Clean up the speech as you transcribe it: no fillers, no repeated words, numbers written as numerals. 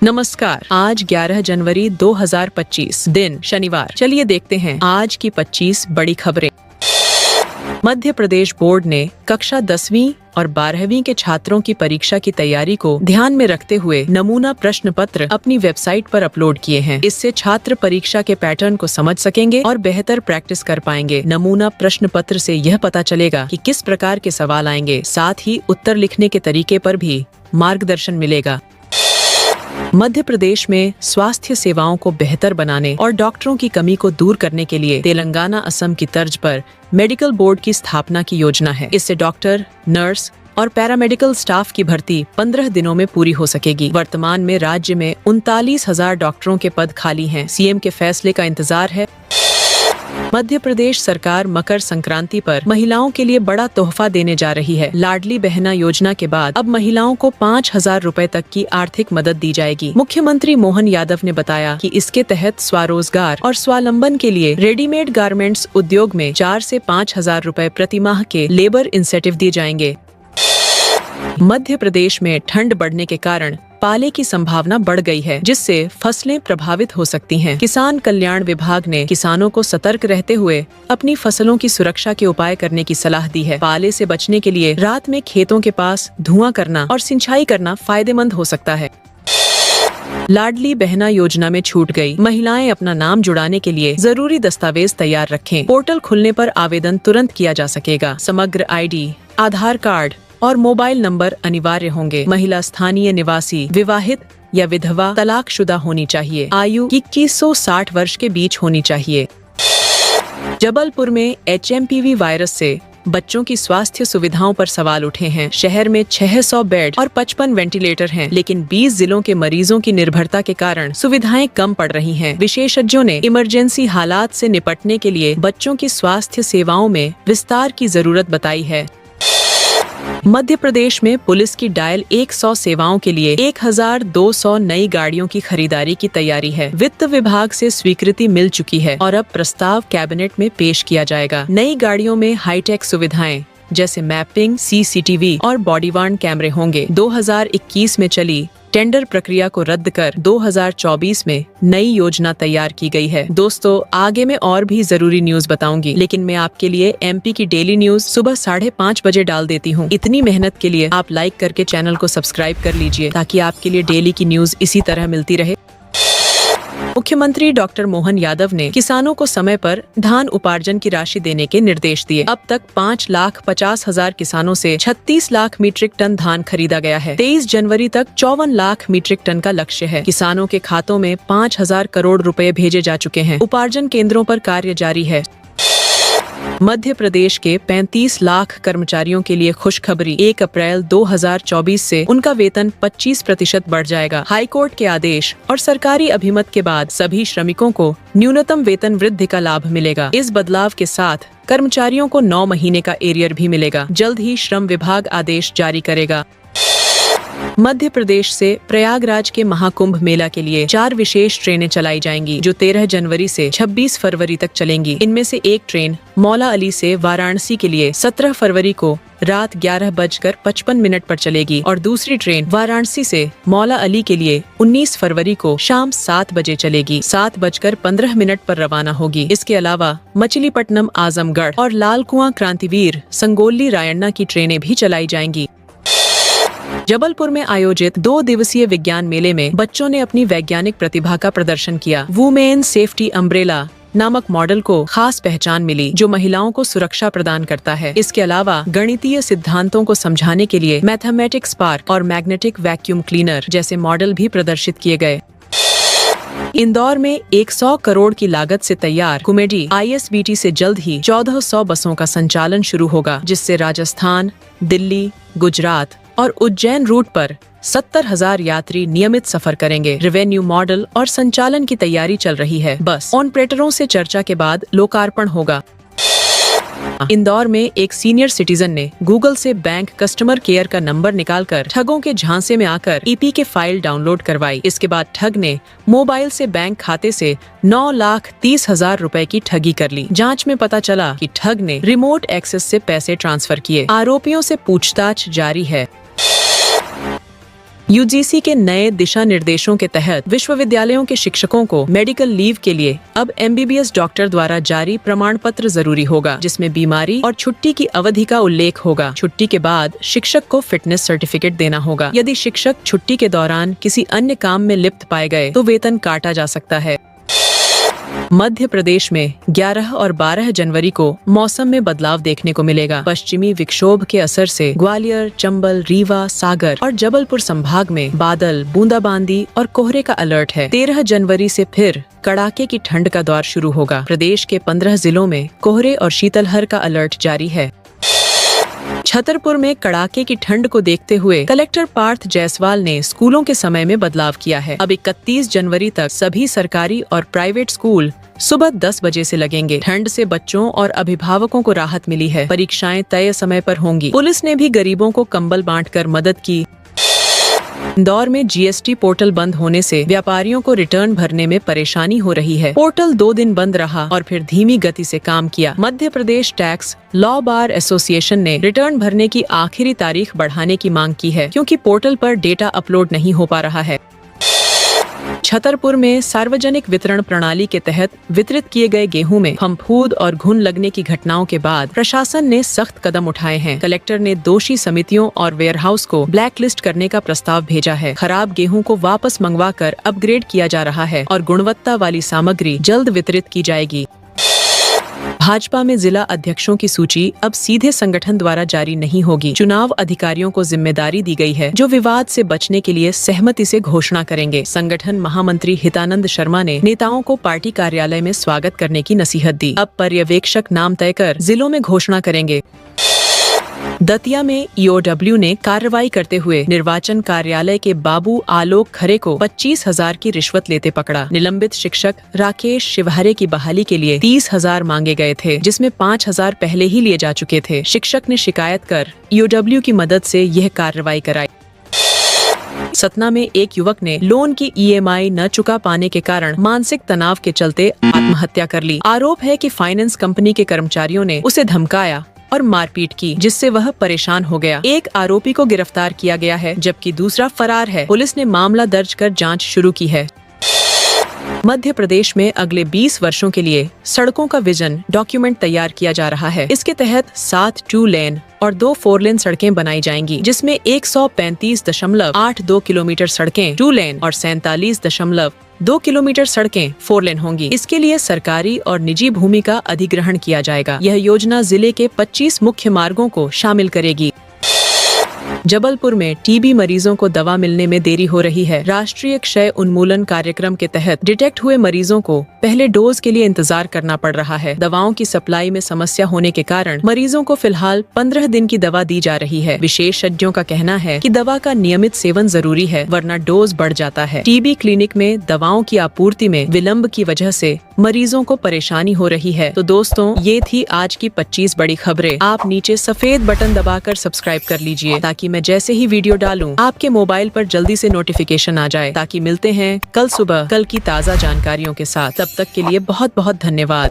नमस्कार। आज 11 जनवरी 2025 दिन शनिवार। चलिए देखते हैं आज की 25 बड़ी खबरें। मध्य प्रदेश बोर्ड ने कक्षा 10वीं और 12वीं के छात्रों की परीक्षा की तैयारी को ध्यान में रखते हुए नमूना प्रश्न पत्र अपनी वेबसाइट पर अपलोड किए हैं। इससे छात्र परीक्षा के पैटर्न को समझ सकेंगे और बेहतर प्रैक्टिस कर पाएंगे। नमूना प्रश्न पत्र से यह पता चलेगा कि किस प्रकार के सवाल आएंगे, साथ ही उत्तर लिखने के तरीके पर भी मार्गदर्शन मिलेगा। मध्य प्रदेश में स्वास्थ्य सेवाओं को बेहतर बनाने और डॉक्टरों की कमी को दूर करने के लिए तेलंगाना, असम की तर्ज पर मेडिकल बोर्ड की स्थापना की योजना है। इससे डॉक्टर, नर्स और पैरामेडिकल स्टाफ की भर्ती 15 दिनों में पूरी हो सकेगी। वर्तमान में राज्य में 39,000 डॉक्टरों के पद खाली हैं। सीएम के फैसले का इंतजार है। मध्य प्रदेश सरकार मकर संक्रांति पर महिलाओं के लिए बड़ा तोहफा देने जा रही है। लाडली बहना योजना के बाद अब महिलाओं को 5,000 रुपए तक की आर्थिक मदद दी जाएगी। मुख्यमंत्री मोहन यादव ने बताया कि इसके तहत स्वरोजगार और स्वावलंबन के लिए रेडीमेड गारमेंट्स उद्योग में 4 से 5,000 रुपए प्रति माह के लेबर इंसेंटिव दिए जाएंगे। मध्य प्रदेश में ठंड बढ़ने के कारण पाले की संभावना बढ़ गई है, जिससे फसलें प्रभावित हो सकती हैं। किसान कल्याण विभाग ने किसानों को सतर्क रहते हुए अपनी फसलों की सुरक्षा के उपाय करने की सलाह दी है। पाले से बचने के लिए रात में खेतों के पास धुआं करना और सिंचाई करना फायदेमंद हो सकता है। लाडली बहना योजना में छूट गई। महिलाएं अपना नाम जुड़ाने के लिए जरूरी दस्तावेज तैयार रखें। पोर्टल खुलने पर आवेदन तुरंत किया जा सकेगा। समग्र ID, आधार कार्ड और मोबाइल नंबर अनिवार्य होंगे। महिला स्थानीय निवासी, विवाहित या विधवा, तलाकशुदा होनी चाहिए। आयु 2160 वर्ष के बीच होनी चाहिए। जबलपुर में HMPV वायरस से बच्चों की स्वास्थ्य सुविधाओं पर सवाल उठे हैं। शहर में 600 बेड और 55 वेंटिलेटर हैं, लेकिन 20 जिलों के मरीजों की निर्भरता के कारण सुविधाएं कम पड़ रही हैं। विशेषज्ञों ने इमरजेंसी हालात से निपटने के लिए बच्चों की स्वास्थ्य सेवाओं में विस्तार की जरूरत बताई है। मध्य प्रदेश में पुलिस की डायल 100 सेवाओं के लिए 1,200 नई गाड़ियों की खरीदारी की तैयारी है। वित्त विभाग से स्वीकृति मिल चुकी है और अब प्रस्ताव कैबिनेट में पेश किया जाएगा। नई गाड़ियों में हाईटेक सुविधाएं जैसे मैपिंग, CCTV और बॉडी वार्न कैमरे होंगे। 2021 में चली टेंडर प्रक्रिया को रद्द कर 2024 में नई योजना तैयार की गई है। दोस्तों, आगे मैं और भी जरूरी न्यूज बताऊंगी, लेकिन मैं आपके लिए MP की डेली न्यूज सुबह 5:30 बजे डाल देती हूँ। इतनी मेहनत के लिए आप लाइक करके चैनल को सब्सक्राइब कर लीजिए, ताकि आपके लिए डेली की न्यूज इसी तरह मिलती रहे। मुख्यमंत्री डॉक्टर मोहन यादव ने किसानों को समय पर धान उपार्जन की राशि देने के निर्देश दिए। अब तक 5,50,000 किसानों से 36 लाख मीट्रिक टन धान खरीदा गया है। 23 जनवरी तक 54 लाख मीट्रिक टन का लक्ष्य है। किसानों के खातों में 5,000 करोड़ रुपए भेजे जा चुके हैं। उपार्जन केंद्रों पर कार्य जारी है। मध्य प्रदेश के 35 लाख कर्मचारियों के लिए खुशखबरी। 1 अप्रैल 2024 से उनका वेतन 25% बढ़ जाएगा। हाईकोर्ट के आदेश और सरकारी अभिमत के बाद सभी श्रमिकों को न्यूनतम वेतन वृद्धि का लाभ मिलेगा। इस बदलाव के साथ कर्मचारियों को 9 महीने का एरियर भी मिलेगा। जल्द ही श्रम विभाग आदेश जारी करेगा। मध्य प्रदेश से प्रयागराज के महाकुंभ मेला के लिए 4 विशेष ट्रेनें चलाई जाएंगी, जो 13 जनवरी से 26 फरवरी तक चलेंगी। इनमें से एक ट्रेन मौला अली से वाराणसी के लिए 17 फरवरी को रात 11:55 पर चलेगी और दूसरी ट्रेन वाराणसी से मौला अली के लिए 19 फरवरी को शाम 7 बजे चलेगी। 7:15 पर रवाना होगी। इसके अलावा मछलीपट्टनम, आजमगढ़ और लालकुआं क्रांतिवीर संगोली रायण्णा की ट्रेनें भी चलाई जाएंगी। जबलपुर में आयोजित 2 दिवसीय विज्ञान मेले में बच्चों ने अपनी वैज्ञानिक प्रतिभा का प्रदर्शन किया। वुमेन सेफ्टी अम्ब्रेला नामक मॉडल को खास पहचान मिली, जो महिलाओं को सुरक्षा प्रदान करता है। इसके अलावा गणितीय सिद्धांतों को समझाने के लिए मैथमेटिक स्पार्क और मैग्नेटिक वैक्यूम क्लीनर जैसे मॉडल भी प्रदर्शित किए गए। इंदौर में 100 करोड़ की लागत से तैयार कुमेडी ISBT से जल्द ही 1400 बसों का संचालन शुरू होगा, जिससे राजस्थान, दिल्ली, गुजरात और उज्जैन रूट पर 70,000 यात्री नियमित सफर करेंगे। रेवेन्यू मॉडल और संचालन की तैयारी चल रही है। बस ऑपरेटरों से चर्चा के बाद लोकार्पण होगा। इंदौर में एक सीनियर सिटीजन ने गूगल से बैंक कस्टमर केयर का नंबर निकालकर ठगों के झांसे में आकर EP के फाइल डाउनलोड करवाई। इसके बाद ठग ने मोबाइल से बैंक खाते से 9,30,000 रुपए की ठगी कर ली। जांच में पता चला कि ठग ने रिमोट एक्सेस से पैसे ट्रांसफर किए। आरोपियों से पूछताछ जारी है। यूजीसी के नए दिशा निर्देशों के तहत विश्वविद्यालयों के शिक्षकों को मेडिकल लीव के लिए अब एमबीबीएस डॉक्टर द्वारा जारी प्रमाण पत्र जरूरी होगा, जिसमें बीमारी और छुट्टी की अवधि का उल्लेख होगा। छुट्टी के बाद शिक्षक को फिटनेस सर्टिफिकेट देना होगा। यदि शिक्षक छुट्टी के दौरान किसी अन्य काम में लिप्त पाए गए तो वेतन काटा जा सकता है। मध्य प्रदेश में 11 और 12 जनवरी को मौसम में बदलाव देखने को मिलेगा। पश्चिमी विक्षोभ के असर से ग्वालियर, चंबल, रीवा, सागर और जबलपुर संभाग में बादल, बूंदाबांदी और कोहरे का अलर्ट है। 13 जनवरी से फिर कड़ाके की ठंड का दौर शुरू होगा। प्रदेश के 15 जिलों में कोहरे और शीतलहर का अलर्ट जारी है। छतरपुर में कड़ाके की ठंड को देखते हुए कलेक्टर पार्थ जायसवाल ने स्कूलों के समय में बदलाव किया है। अब 31 जनवरी तक सभी सरकारी और प्राइवेट स्कूल सुबह 10 बजे से लगेंगे। ठंड से बच्चों और अभिभावकों को राहत मिली है। परीक्षाएं तय समय पर होंगी। पुलिस ने भी गरीबों को कंबल बांटकर मदद की। इंदौर में जीएसटी पोर्टल बंद होने से व्यापारियों को रिटर्न भरने में परेशानी हो रही है। पोर्टल 2 दिन बंद रहा और फिर धीमी गति से काम किया। Madhya Pradesh tax law bar association ने रिटर्न भरने की आखिरी तारीख बढ़ाने की मांग की है, क्योंकि पोर्टल पर डेटा अपलोड नहीं हो पा रहा है। छतरपुर में सार्वजनिक वितरण प्रणाली के तहत वितरित किए गए गेहूं में फफूंद और घुन लगने की घटनाओं के बाद प्रशासन ने सख्त कदम उठाए हैं। कलेक्टर ने दोषी समितियों और वेयरहाउस को ब्लैकलिस्ट करने का प्रस्ताव भेजा है। खराब गेहूं को वापस मंगवाकर अपग्रेड किया जा रहा है और गुणवत्ता वाली सामग्री जल्द वितरित की जाएगी। भाजपा में जिला अध्यक्षों की सूची अब सीधे संगठन द्वारा जारी नहीं होगी। चुनाव अधिकारियों को जिम्मेदारी दी गई है, जो विवाद से बचने के लिए सहमति से घोषणा करेंगे। संगठन महामंत्री हितानंद शर्मा ने नेताओं को पार्टी कार्यालय में स्वागत करने की नसीहत दी। अब पर्यवेक्षक नाम तय कर जिलों में घोषणा करेंगे। दतिया में ईओडब्ल्यू ने कार्रवाई करते हुए निर्वाचन कार्यालय के बाबू आलोक खरे को 25,000 की रिश्वत लेते पकड़ा। निलंबित शिक्षक राकेश शिवहरे की बहाली के लिए 30,000 मांगे गए थे, जिसमें 5,000 पहले ही लिए जा चुके थे। शिक्षक ने शिकायत कर ईओडब्ल्यू की मदद से यह कार्रवाई कराई। सतना में एक युवक ने लोन की ईएमआई न चुका पाने के कारण मानसिक तनाव के चलते आत्महत्या कर ली। आरोप है कि फाइनेंस कंपनी के कर्मचारियों ने उसे धमकाया और मारपीट की, जिससे वह परेशान हो गया। एक आरोपी को गिरफ्तार किया गया है, जबकि दूसरा फरार है। पुलिस ने मामला दर्ज कर जांच शुरू की है। मध्य प्रदेश में अगले 20 वर्षों के लिए सड़कों का विजन डॉक्यूमेंट तैयार किया जा रहा है। इसके तहत 7 2 लेन और 2 4 लेन सड़कें बनाई जाएंगी, जिसमें 135.82 किलोमीटर सड़कें 2 लेन और 47.2 किलोमीटर सड़कें 4 लेन होंगी। इसके लिए सरकारी और निजी भूमि का अधिग्रहण किया जाएगा। यह योजना जिले के 25 मुख्य मार्गों को शामिल करेगी। जबलपुर में टीबी मरीजों को दवा मिलने में देरी हो रही है। राष्ट्रीय क्षय उन्मूलन कार्यक्रम के तहत डिटेक्ट हुए मरीजों को पहले डोज के लिए इंतजार करना पड़ रहा है। दवाओं की सप्लाई में समस्या होने के कारण मरीजों को फिलहाल 15 दिन की दवा दी जा रही है। विशेषज्ञों का कहना है कि दवा का नियमित सेवन जरूरी है, वरना डोज बढ़ जाता है। टीबी क्लिनिक में दवाओं की आपूर्ति में विलम्ब की वजह से मरीजों को परेशानी हो रही है। तो दोस्तों, ये थी आज की 25 बड़ी खबरें। आप नीचे सफेद बटन दबाकर सब्सक्राइब कर लीजिए, ताकि मैं जैसे ही वीडियो डालूं आपके मोबाइल पर जल्दी से नोटिफिकेशन आ जाए। ताकि मिलते हैं कल सुबह कल की ताज़ा जानकारियों के साथ। तब तक के लिए बहुत बहुत धन्यवाद।